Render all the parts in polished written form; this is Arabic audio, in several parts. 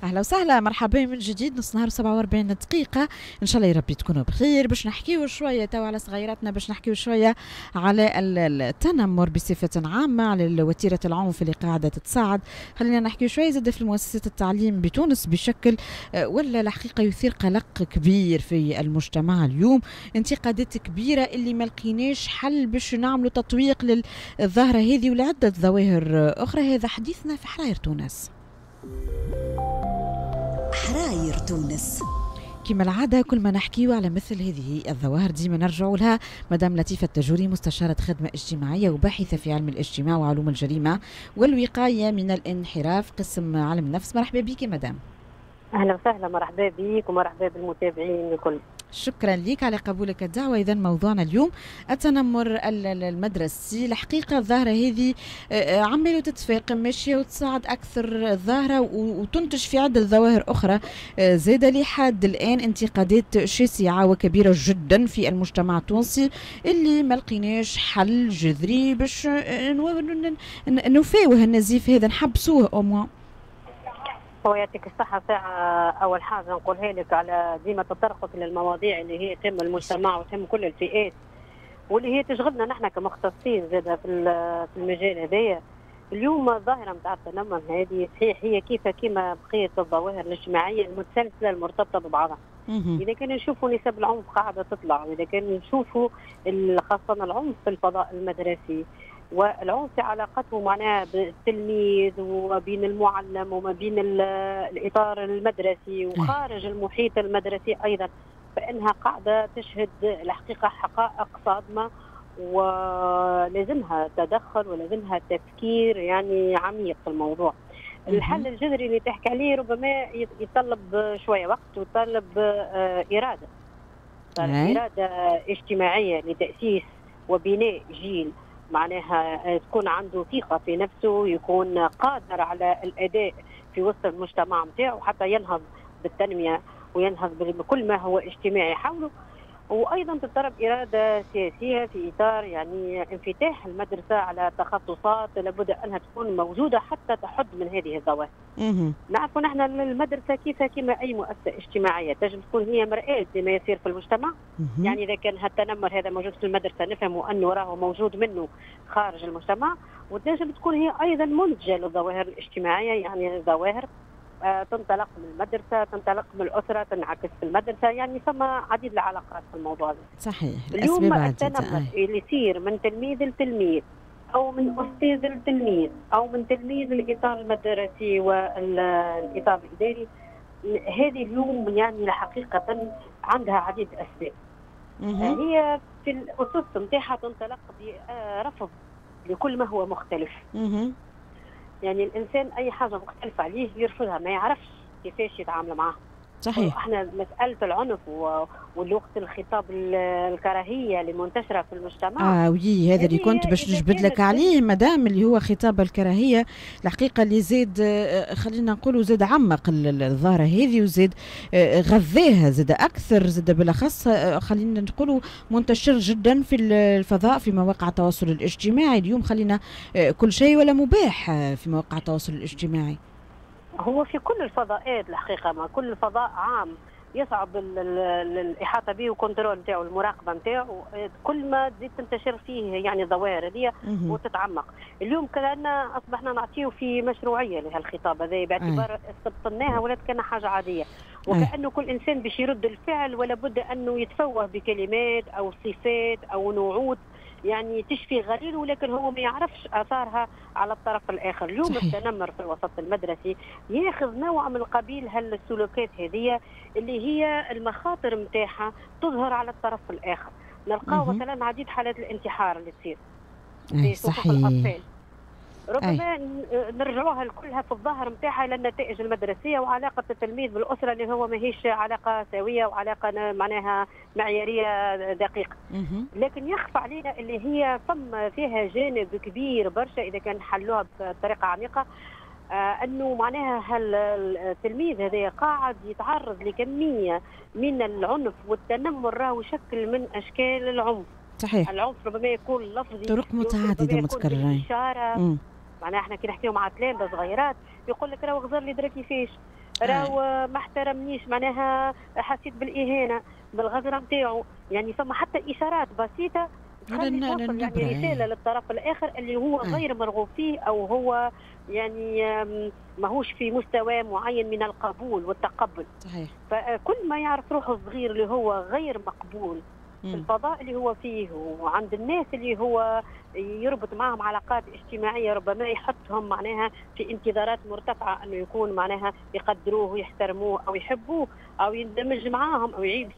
اهلا وسهلا، مرحبا من جديد. نص نهار 47 دقيقة، ان شاء الله يا ربي تكونوا بخير. باش نحكيو شوية توا على صغيراتنا، باش نحكيو شوية على التنمر بصفة عامة، على وتيرة العنف اللي قاعدة تتصاعد. خلينا نحكيو شوية زاد في المؤسسات التعليم بتونس بشكل ولا الحقيقة يثير قلق كبير في المجتمع اليوم. انتقادات كبيرة اللي ما لقيناش حل باش نعملوا تطويق للظاهرة هذه ولعدة ظواهر أخرى. هذا حديثنا في حراير تونس. حراير تونس. كما العادة كل ما نحكيو على مثل هذه الظواهر ديما نرجعوا لها مدام لطيفة التجوري، مستشارة خدمة اجتماعية وباحثة في علم الاجتماع وعلوم الجريمة والوقاية من الانحراف، قسم علم النفس. مرحبا بك مدام. أهلا وسهلا، مرحبا بك ومرحبا بالمتابعين الكل. شكرا لك على قبولك الدعوة. إذن موضوعنا اليوم التنمر المدرسي. الحقيقة الظاهرة هذه عمالة تتفاقم، ماشية وتصاعد أكثر الظاهرة وتنتج في عدة ظواهر أخرى زاد لحد الآن انتقادات شاسعة وكبيرة جدا في المجتمع التونسي اللي ما لقيناش حل جذري باش نفاوه النزيف هذا، نحبسوه أو موان. هو يعطيك الصحة. ساعة أول حاجة نقولها لك على ديما تطرقك للمواضيع اللي هي تهم المجتمع وتهم كل الفئات واللي هي تشغلنا نحن كمختصين زادة في المجال هذايا. اليوم الظاهرة نتاع التنمر هذه صحيح هي كيما بقية الظواهر الاجتماعية المتسلسلة المرتبطة ببعضها. إذا كان نشوفوا نسب العنف قاعدة تطلع، وإذا كان نشوفوا خاصة العنف في الفضاء المدرسي والعنف في علاقته معناها بالتلميذ وبين المعلم وما بين الإطار المدرسي وخارج المحيط المدرسي أيضا، فإنها قاعدة تشهد الحقيقة حقائق صادمة ولازمها تدخل ولازمها تفكير يعني عميق في الموضوع. الحل الجذري اللي تحكي عليه ربما يتطلب شوية وقت ويتطلب إرادة اجتماعية لتأسيس وبناء جيل معناها تكون عنده ثقة في نفسه، يكون قادر على الأداء في وسط المجتمع متاعه حتى ينهض بالتنمية وينهض بكل ما هو اجتماعي حوله. وأيضا تضطرب إرادة سياسية في إطار يعني انفتاح المدرسة على تخصصات لابد أنها تكون موجودة حتى تحد من هذه الظواهر. نعرف نحن المدرسة كما أي مؤسسة اجتماعية تجب تكون هي مرآة لما يصير في المجتمع. يعني إذا كان التنمر هذا موجود في المدرسة نفهم أنه راه موجود منه خارج المجتمع، وتجب تكون هي أيضا منتجة للظواهر الاجتماعية، يعني ظواهر تنطلق من المدرسة، تنطلق من الأسرة، تنعكس في المدرسة، يعني ثم عديد العلاقات في الموضوع ده. صحيح. اليوم التنمر اللي يصير من تلميذ لتلميذ أو من أستاذ لتلميذ أو من تلميذ الإطار المدرسي والإطار الإداري، هذه اليوم يعني حقيقة عندها عديد أسباب. هي في الأسس نتاعها تنطلق برفض لكل ما هو مختلف. يعني الإنسان أي حاجة مختلفة عليه يرفضها، ما يعرفش كيفاش يتعامل معها. صحيح. احنا مسألة العنف والوقت الخطاب الكراهية اللي منتشرة في المجتمع. وي هذا اللي كنت باش نجبد لك عليه مدام، اللي هو خطاب الكراهية. الحقيقة اللي زاد خلينا نقولوا زاد عمق الظاهرة هذه وزاد غذاها زاد أكثر، زاد بالأخص خلينا نقولوا منتشر جدا في الفضاء في مواقع التواصل الاجتماعي. اليوم خلينا كل شيء ولا مباح في مواقع التواصل الاجتماعي. هو في كل الفضاءات الحقيقة، ما كل فضاء عام يصعب الإحاطة به والكنترول نتاعو المراقبة نتاعو، كل ما تزيد تنتشر فيه يعني الظواهر هذه وتتعمق. اليوم كأننا أصبحنا نعطيه في مشروعية لهالخطاب هذا باعتبار استبطناها ولات كان حاجة عادية، وكأنه كل إنسان باش يرد الفعل ولا بد أنه يتفوه بكلمات أو صفات أو نعوت يعني تشفي غليل، ولكن هو ما يعرفش آثارها على الطرف الآخر. اليوم التنمر في الوسط المدرسي ياخذ نوع من قبيل هالسلوكات هذه اللي هي المخاطر متاعها تظهر على الطرف الآخر. نلقاو مثلا عديد حالات الانتحار اللي تصير في صفوف الأطفال، ربما نرجعوها كلها في الظاهر نتاعها الى النتائج المدرسيه وعلاقه التلميذ بالاسره اللي هو ماهيش علاقه سويه وعلاقه معناها معياريه دقيقه. لكن يخفى علينا اللي هي ثم فيها جانب كبير برشا اذا كان حلوها بطريقه عميقه، انه معناها التلميذ هذا قاعد يتعرض لكميه من العنف والتنمر، راهو شكل من اشكال العنف. صحيح. العنف ربما يكون لفظي، طرق متعدده متكرره. معناها احنا كي نحكيو مع تلامذه صغيرات يقول لك راهو غزر لي درا كيفاش، راهو ما احترمنيش، معناها حسيت بالاهانه بالغدره نتاعو. يعني فما حتى اشارات بسيطه تخلي توصل يعني رساله للطرف الاخر اللي هو غير مرغوب فيه، او هو يعني ماهوش في مستوى معين من القبول والتقبل. صحيح. فكل ما يعرف روحه صغير اللي هو غير مقبول في الفضاء اللي هو فيه، وعند الناس اللي هو يربط معهم علاقات اجتماعيه، ربما يحطهم معناها في انتظارات مرتفعه انه يكون معناها يقدروه ويحترموه او يحبوه او يندمج معاهم او يعيد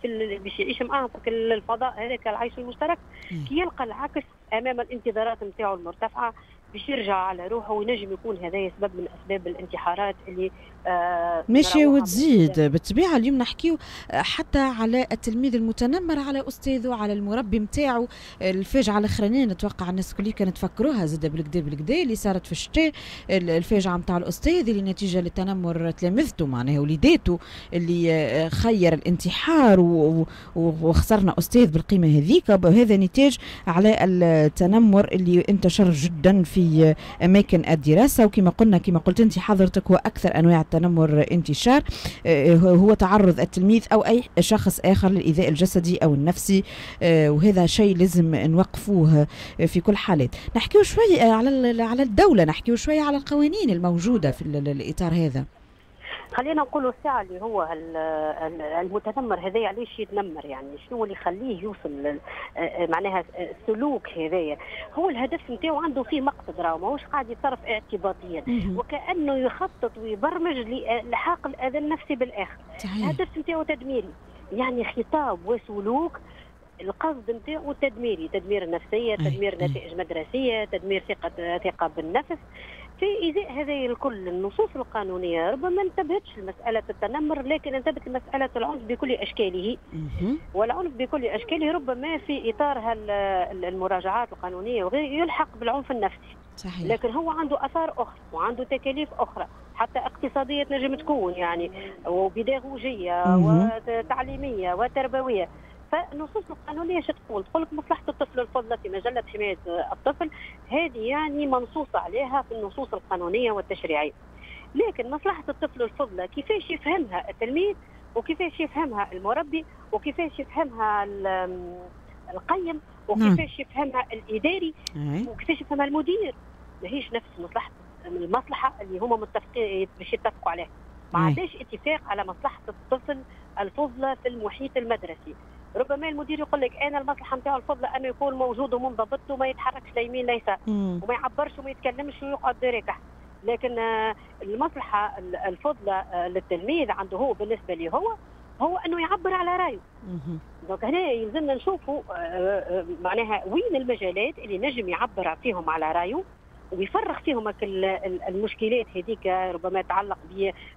باش يعيش معاهم في الفضاء هذاك العيش المشترك. كي يلقى العكس امام الانتظارات نتاعو المرتفعه باش يرجع على روحه، وينجم يكون هذا سبب من اسباب الانتحارات اللي ماشي وتزيد بالطبيعه. اليوم نحكيو حتى على التلميذ المتنمر على استاذه، على المربي نتاعو. الفاجعه الاخرانيه نتوقع الناس كل كانت تفكروها زاد بالكدا اللي صارت في الشتاء، الفاجعه نتاع الاستاذ اللي نتيجه لتنمر تلامذته معناها وليداته، اللي خير الانتحار وخسرنا استاذ بالقيمه هذيك. هذا نتاج على التنمر اللي انتشر جدا في اماكن الدراسه، وكما قلنا كما قلت انت حضرتك هو اكثر انواع التنمر انتشار هو تعرض التلميذ او اي شخص اخر للايذاء الجسدي او النفسي، وهذا شيء لازم نوقفوه في كل حالات. نحكيو شوي على الدوله، نحكيو شوي على القوانين الموجوده في الاطار هذا. خلينا نقولوا الساعة اللي هو المتنمر هذايا علاش يتنمر، يعني شنو اللي يخليه يوصل معناها السلوك هذايا. هو الهدف نتاعو عنده فيه مقصد، راهو ماهوش قاعد يتصرف اعتباطيا وكأنه يخطط ويبرمج لحاق الأذى النفسي بالآخر. الهدف نتاعو تدميري، يعني خطاب وسلوك القصد نتاعو تدميري، تدمير النفسية، تدمير نتائج مدرسية، تدمير ثقة بالنفس. في إزاء هذه الكل النصوص القانونية ربما انتبهتش لمسألة التنمر، لكن انتبهت لمسألة العنف بكل أشكاله. والعنف بكل أشكاله ربما في إطار المراجعات القانونية وغيره يلحق بالعنف النفسي. صحيح. لكن هو عنده آثار أخرى وعنده تكاليف أخرى حتى اقتصادية تنجم تكون يعني، وبيداغوجية وتعليمية وتربوية. فالنصوص القانونيه شو تقول؟ تقول لك مصلحه الطفل الفضلى في مجله حمايه الطفل، هذه يعني منصوص عليها في النصوص القانونيه والتشريعيه. لكن مصلحه الطفل الفضلى كيفاش يفهمها التلميذ، وكيفاش يفهمها المربي، وكيفاش يفهمها القيم، وكيفاش يفهمها الاداري، وكيفاش يفهمها المدير، ماهيش نفس المصلحه اللي هما متفقين باش يتفقوا عليها. ما عندناش اتفاق على مصلحه الطفل الفضلى في المحيط المدرسي. ربما المدير يقول لك انا المصلحه نتاعو الفضلى انه يكون موجود ومنضبط وما يتحركش لا يمين لا يسار وما يعبرش وما يتكلمش ويقعد راكح. لكن المصلحه الفضلى للتلميذ عنده هو بالنسبه لي هو انه يعبر على رايه. دونك هنا يلزمنا نشوفوا معناها وين المجالات اللي نجم يعبر فيهم على رايه ويفرغ فيهم المشكلات هذيك ربما يتعلق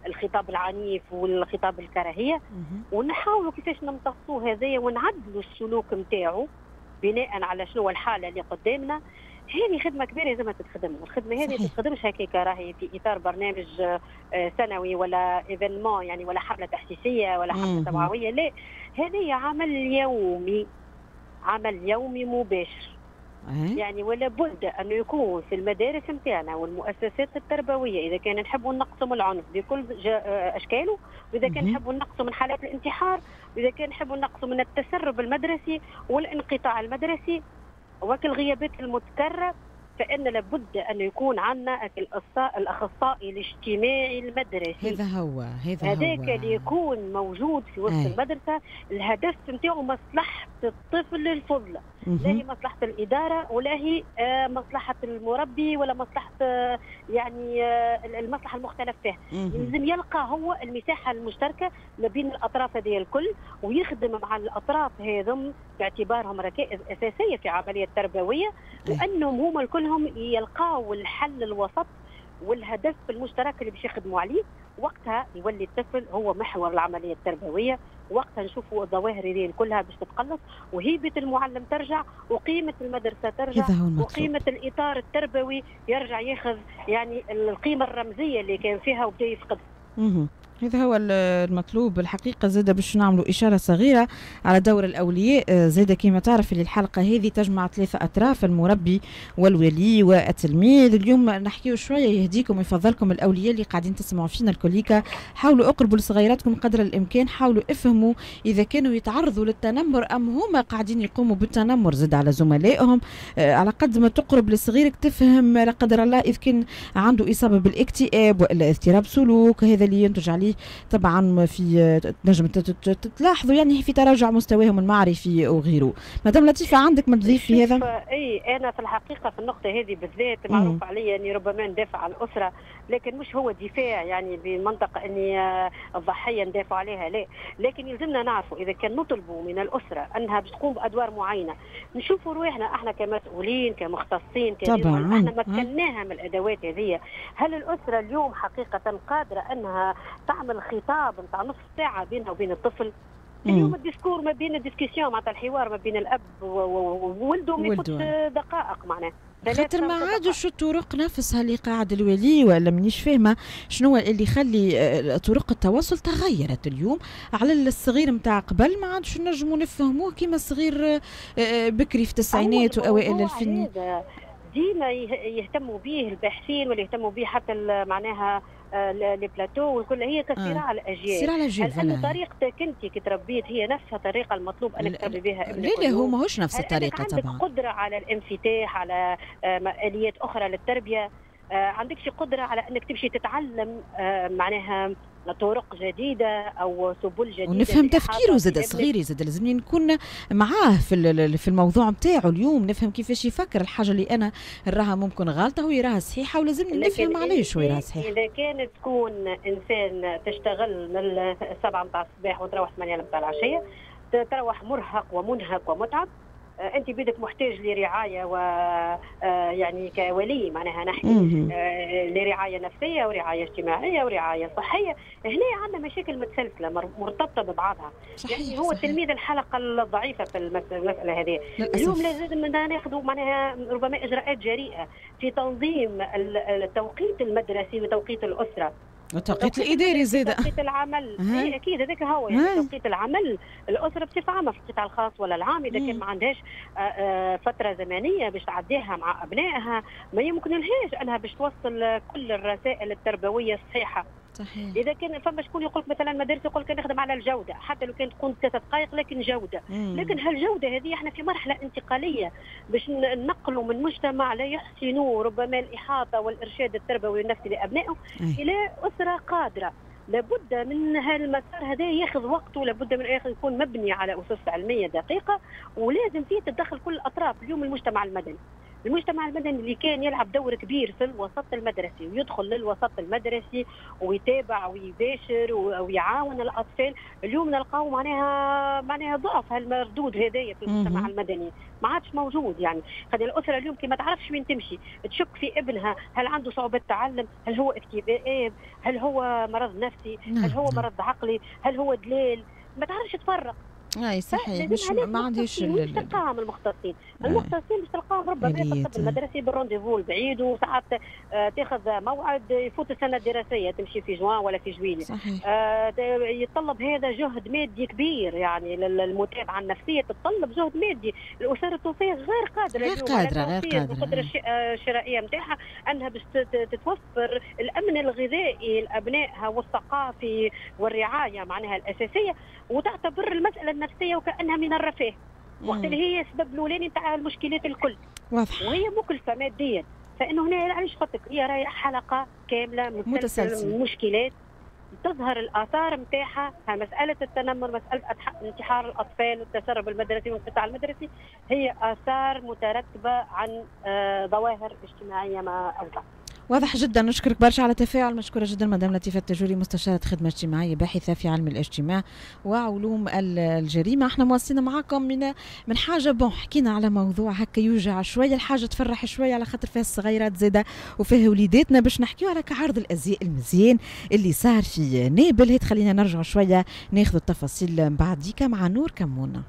بالخطاب العنيف والخطاب الكراهيه، ونحاولوا كيفاش نمتصوا هذايا ونعدلوا السلوك نتاعو بناء على شنو الحاله اللي قدامنا. هذه خدمه كبيره لازم تتخدم، الخدمه هذه ما تتخدمش هكاك راهي في اطار برنامج سنوي ولا ايفينمون يعني ولا حمله تحسيسيه ولا حمله توعويه، لا، هذه عمل يومي مباشر. يعني ولا بد أنه يكون في المدارس نتاعنا والمؤسسات التربوية، إذا كان نحبوا نقصوا من العنف بكل أشكاله، وإذا كان نحبوا نقصوا من حالات الانتحار، وإذا كان نحبوا نقصوا من التسرب المدرسي والانقطاع المدرسي وكالغيابات المتكررة، فإن لابد أن يكون عندنا الأخصائي الاجتماعي المدرسي. هذاك اللي يكون موجود في وسط المدرسة. الهدف نتاعو مصلحة الطفل الفضلى، لا هي مصلحة الإدارة ولا هي مصلحة المربي ولا مصلحة يعني المصلحة المختلف فيها. لازم يلقى هو المساحة المشتركة ما بين الأطراف هذه الكل، ويخدم مع الأطراف هذم باعتبارهم ركائز أساسية في عملية تربوية، وأنهم هم كلهم يلقاو الحل الوسط والهدف المشترك اللي باش يخدموا عليه. وقتها يولي الطفل هو محور العملية التربوية، وقتها نشوفوا الظواهر هذه كلها باش تتقلص، وهيبة المعلم ترجع، وقيمة المدرسة ترجع، وقيمة الإطار التربوي يرجع ياخذ يعني القيمة الرمزية اللي كان فيها وبدا يفقدها. هذا هو المطلوب الحقيقة. زاد باش نعملوا إشارة صغيرة على دور الأولياء. زاد كما تعرف اللي الحلقة هذه تجمع 3 أطراف، المربي والولي والتلميذ. اليوم نحكيو شوية يهديكم ويفضلكم الأولياء اللي قاعدين تسمعوا فينا الكوليكا، حاولوا اقربوا لصغيراتكم قدر الإمكان، حاولوا افهموا إذا كانوا يتعرضوا للتنمر أم هما قاعدين يقوموا بالتنمر زاد على زملائهم. على قد ما تقرب لصغيرك تفهم لا قدر الله إذا كان عنده إصابة بالاكتئاب وإلا اضطراب سلوك، هذا اللي ينتج عليه طبعا في تنجم تلاحظوا يعني في تراجع مستواهم المعرفي وغيره. مدام لطيفه عندك ما تضيف في هذا؟ اي انا في الحقيقه في النقطه هذه بالذات معروف علي اني ربما ندافع عن الاسره، لكن مش هو دفاع يعني بمنطقه اني الضحيه ندافع عليها، لا، لكن يلزمنا نعرفوا اذا كان نطلبوا من الاسره انها باش تقوم بادوار معينه، نشوفوا روحنا احنا كمسؤولين كمختصين طبعا احنا مكناها من الادوات هذه. هل الاسره اليوم حقيقه قادره انها تعمل خطاب نتاع نصف ساعه بينها وبين الطفل؟ اليوم الديسكور ما بين الديسكسيون معناتها الحوار ما بين الاب وولده ما يفوتش دقائق معناها، خاطر ما عادش الطرق نفسها اللي قاعد الولي ولا مانيش فاهمه شنو اللي يخلي طرق التواصل تغيرت اليوم على الصغير نتاع قبل. ما عادش نجموا نفهموه كيما الصغير بكري في التسعينات واوائل الفينيات. ديما يهتموا به الباحثين ولا يهتموا به حتى معناها لي بلاتو والكل، هي كصراع الاجيال. صراع الاجيال هل طريقتك انت كي تربيت هي نفسها الطريقه المطلوب انك تربي بها ابنك؟ لا هو ماهوش نفس الطريقه طبعا. عندك قدره على الانفتاح على اليات اخرى للتربيه؟ عندك شي قدره على انك تمشي تتعلم معناها طرق جديده او سبل جديده ونفهم تفكيره زاد صغيري، زاد لازمني نكون معاه في الموضوع نتاعو اليوم، نفهم كيفاش يفكر. الحاجه اللي انا نراها ممكن غلطه هو يراها صحيحه ولازمني نفهم علاش هو يراها صحيحه. اذا كانت تكون انسان تشتغل من 7 متاع الصباح وتروح 8 متاع العشيه، تروح مرهق ومنهك ومتعب، انت بيدك محتاج لرعايه و يعني كولي معناها نحكي لرعايه نفسيه ورعايه اجتماعيه ورعايه صحيه. هنا عندنا مشاكل متسلسله مرتبطه ببعضها. صحيح يعني هو صحيح. تلميذ الحلقه الضعيفه في المساله هذه. اليوم لازم ناخذ معناها ربما اجراءات جريئه في تنظيم التوقيت المدرسي وتوقيت الاسره التوقيت الاداري زاد توقيت العمل. اكيد هذاك هو يعني توقيت العمل الاسره بصفه عامه في القطاع الخاص ولا العام اذا كان ما عندهاش فتره زمنيه باش تعديها مع ابنائها ما يمكنلهاش انها باش توصل كل الرسائل التربويه الصحيحه. صحيح. اذا كان فما شكون يقول لك مثلا مدارس يقول لك نخدم على الجوده حتى لو كانت تكون 3 دقائق لكن جوده. لكن هالجوده هذه احنا في مرحله انتقاليه باش ننقلوا من مجتمع لا يحسن ربما الاحاطه والارشاد التربوي والنفسي لابنائه الى اسره قادره. لابد من هالمسار هذا ياخذ وقته، لابد من يكون مبني على اسس علميه دقيقه، ولازم فيه تدخل كل الاطراف. اليوم المجتمع المدني اللي كان يلعب دور كبير في الوسط المدرسي ويدخل للوسط المدرسي ويتابع ويباشر ويعاون الاطفال، اليوم نلقاو معناها ضعف هالمردود هذايا في المجتمع المدني ما عادش موجود. يعني خلي الاسره اليوم كي ما تعرفش وين تمشي، تشك في ابنها هل عنده صعوبه تعلم، هل هو اكتئاب، هل هو مرض نفسي، هل هو مرض عقلي، هل هو دلال، ما تعرفش تفرق. اي صحيح. مش ما عنديش تلقاهم المختصين باش تلقاهم ربما في الطب المدرسي بالرونديفو البعيد، وساعات تاخذ موعد يفوت السنه الدراسيه تمشي في جوان ولا في جويليه. يتطلب هذا جهد مادي كبير، يعني المتابعه النفسيه تتطلب جهد مادي. الاسر التوفيق غير قادره القدره الشرائيه نتاعها انها باش تتوفر الامن الغذائي لابنائها والثقافي والرعايه معناها الاساسيه، وتعتبر المساله النفسيه وكانها من الرفاه، وقت اللي هي السبب الاولاني نتاع المشكلات الكل. واضح. وهي مكلفه ماديا. فانه هنا علاش قلت لك هي راهي حلقه كامله متسلسله مشكلات تظهر الاثار نتاعها. مساله التنمر، مساله انتحار الاطفال والتسرب المدرسي والانقطاع المدرسي هي اثار مترتبه عن ظواهر اجتماعيه ما اوضح. واضح جدا. نشكرك برشا على التفاعل. مشكوره جدا مدام لطيفه التجوري، مستشاره خدمه اجتماعيه باحثه في علم الاجتماع وعلوم الجريمه. احنا مواصلين معاكم من حاجه حكينا على موضوع هكا يوجع شويه، الحاجه تفرح شويه على خاطر فيها الصغيرات زاده وفيها وليداتنا، باش نحكيو على عرض الازياء المزيان اللي صار في نابل. هات خلينا نرجع شويه ناخذ التفاصيل بعديك مع نور كمونه.